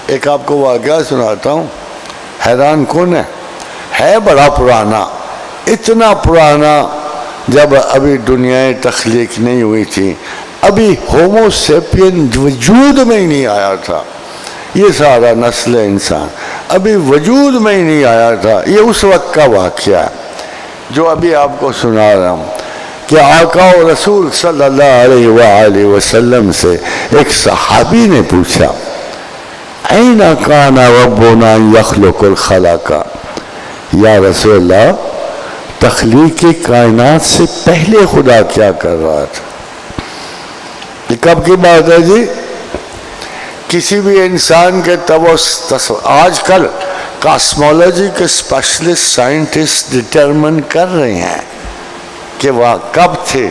ایک آپ کو واقعہ سناتا ہوں، حیران کن ہے بڑا پرانا، اتنا پرانا جب ابھی دنیا تخلیق نہیں ہوئی تھی، ابھی ہومو سیپین وجود میں ہی نہیں آیا تھا، یہ سارا نسل انسان ابھی وجود میں ہی نہیں آیا تھا۔ یہ اس وقت کا واقعہ ہے جو ابھی آپ کو سنا رہا ہوں کہ آقا و رسول صلی اللہ علیہ وآلہ وسلم سے ایک صحابی نے پوچھا، این کان ربنا یخلق الخلق، یا رسول اللہ تخلیق کائنات سے پہلے خدا کیا کر رہا تھا؟ یہ کب کی بات ہے جی؟ کسی بھی انسان کے آج کل کاسمولوجی کے اسپیشلسٹ سائنٹسٹ ڈٹرمن کر رہے ہیں کہ وہ کب تھے،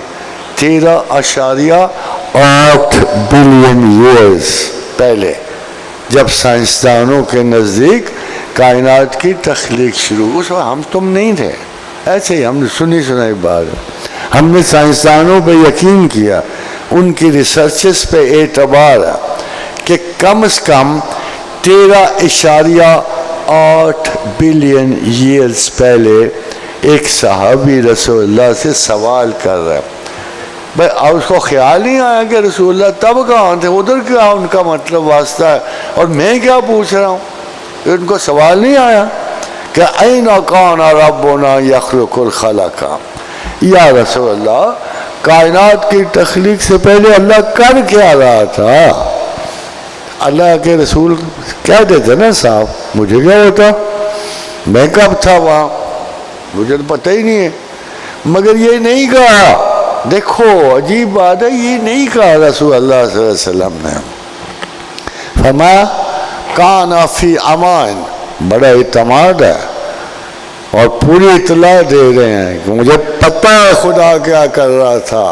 13.8 بلین ایئرز پہلے، جب سائنسدانوں کے نزدیک کائنات کی تخلیق شروع، اس وقت ہم تم نہیں تھے، ایسے ہی ہم نے سنائی بات، ہم نے سائنسدانوں پہ یقین کیا، ان کی ریسرچز پہ اعتبار ہے کہ کم از کم 13.8 بلین ایئرز پہلے ایک صحابی رسول اللہ سے سوال کر رہا ہے۔ بھائی اب اس کو خیال نہیں آیا کہ رسول اللہ تب کہاں تھے، ادھر کیا ان کا مطلب واسطہ ہے، اور میں کیا پوچھ رہا ہوں؟ ان کو سوال نہیں آیا کہ این کان ربنا یخلق الخلق، یا رسول اللہ کائنات کی تخلیق سے پہلے اللہ کر کیا رہا تھا؟ اللہ کے رسول کہہ دیتے نا صاحب، مجھے کیا ہوتا، میں کب تھا وہاں، مجھے تو پتہ ہی نہیں ہے۔ مگر یہ نہیں کہا، دیکھو عجیب بات ہے، یہ نہیں کہا رسول اللہ صلی اللہ علیہ وسلم نے، فرمایا کان فی امان، بڑا اعتماد ہے اور پوری اطلاع دے رہے ہیں کہ مجھے پتہ ہے خدا کیا کر رہا تھا،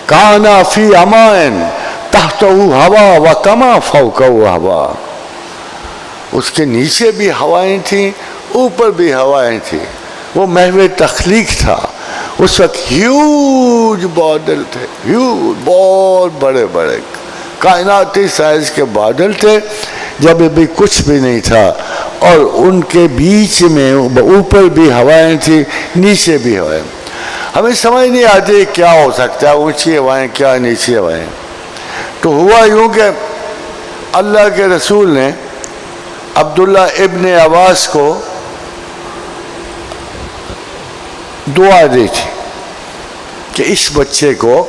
کان فی امان تحتہ ہوا و کما فوقہ ہوا، اس کے نیچے بھی ہوائیں تھیں، اوپر بھی ہوائیں تھیں، وہ محو تخلیق تھا۔ اس وقت ہیوج بادل تھے، ہیوج، بہت بڑے بڑے کائناتی سائز کے بادل تھے، جب ابھی کچھ بھی نہیں تھا، اور ان کے بیچ میں اوپر بھی ہوائیں تھیں، نیچے بھی ہوائیں۔ ہمیں سمجھ نہیں آتی کیا ہو سکتا ہے، اونچی ہوائیں کیا نیچی ہوائیں۔ تو ہوا یوں کہ اللہ کے رسول نے عبداللہ ابن عباس کو دعا دی تھی کہ اس بچے کو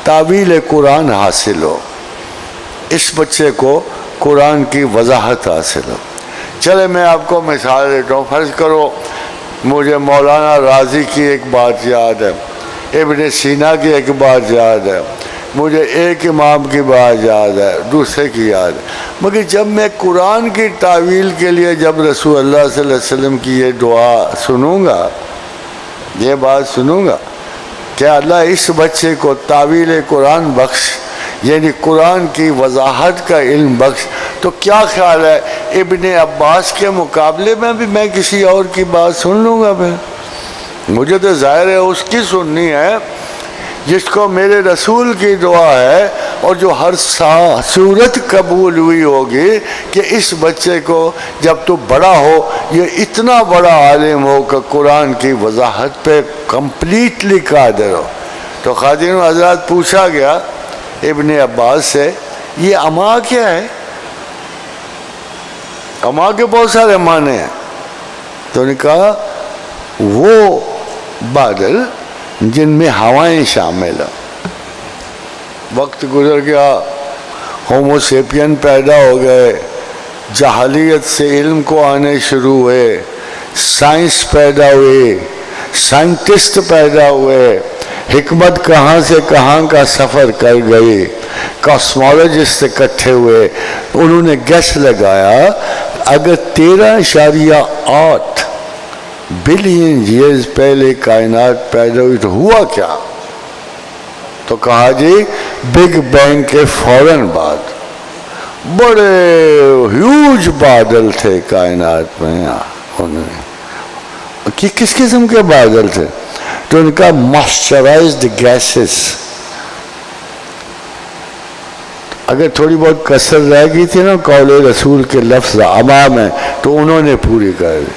تاویل قرآن حاصل ہو، اس بچے کو قرآن کی وضاحت حاصل ہو۔ چلے میں آپ کو مثال دیتا ہوں، فرض کرو مجھے مولانا رازی کی ایک بات یاد ہے، ابن سینا کی ایک بات یاد ہے، مجھے ایک امام کی بات یاد ہے، دوسرے کی یاد ہے، مگر جب میں قرآن کی تعویل کے لیے جب رسول اللہ صلی اللہ علیہ وسلم کی یہ دعا سنوں گا، یہ بات سنوں گا کہ اللہ اس بچے کو تعویل قرآن بخش، یعنی قرآن کی وضاحت کا علم بخش، تو کیا خیال ہے ابن عباس کے مقابلے میں بھی میں کسی اور کی بات سن لوں گا؟ پھر مجھے تو ظاہر ہے اس کی سننی ہے جس کو میرے رسول کی دعا ہے، اور جو ہر صورت قبول ہوئی ہوگی کہ اس بچے کو جب تو بڑا ہو یہ اتنا بڑا عالم ہو کہ قرآن کی وضاحت پہ کمپلیٹلی قادر ہو۔ تو خادم حضرات پوچھا گیا ابن عباس سے، یہ اما کیا ہے؟ اما کے بہت سارے معنی ہیں، تو انہوں نے کہا وہ بادل جن میں ہوائیں شامل ہیں۔ وقت گزر گیا، ہومو سیپین پیدا ہو گئے، جہالیت سے علم کو آنے شروع ہوئے، سائنس پیدا ہوئی، سائنٹسٹ پیدا ہوئے، حکمت کہاں سے کہاں کا سفر کر گئی، کاسمولوجسٹ اکٹھے ہوئے، انہوں نے گیس لگایا اگر 13.8 بلین ایئرز پہلے کائنات پیدا ہوئی تو ہوا کیا؟ تو کہا جی بگ بینگ کے فوراً بعد بڑے ہیوج بادل تھے کائنات میں۔ کس قسم کے بادل تھے؟ تو ان کا ماسچرائزڈ گیسز، اگر تھوڑی بہت کسر رہ گئی تھی نا قول رسول کے لفظ اما میں تو انہوں نے پوری کر دی.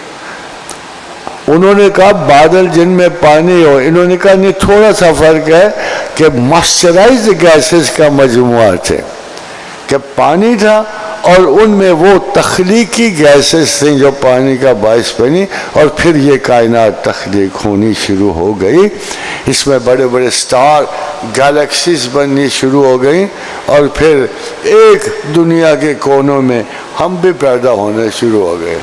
انہوں نے کہا بادل جن میں پانی ہو, انہوں نے کہا نہیں تھوڑا سا فرق ہے کہ مسچرائز گیسز کا مجموعہ تھے, کہ پانی تھا اور ان میں وہ تخلیقی گیسز تھیں جو پانی کا باعث بنی, اور پھر یہ کائنات تخلیق ہونی شروع ہو گئی. اس میں بڑے بڑے سٹار گیلیکسیز بننی شروع ہو گئیں, اور پھر ایک دنیا کے کونوں میں ہم بھی پیدا ہونے شروع ہو گئے.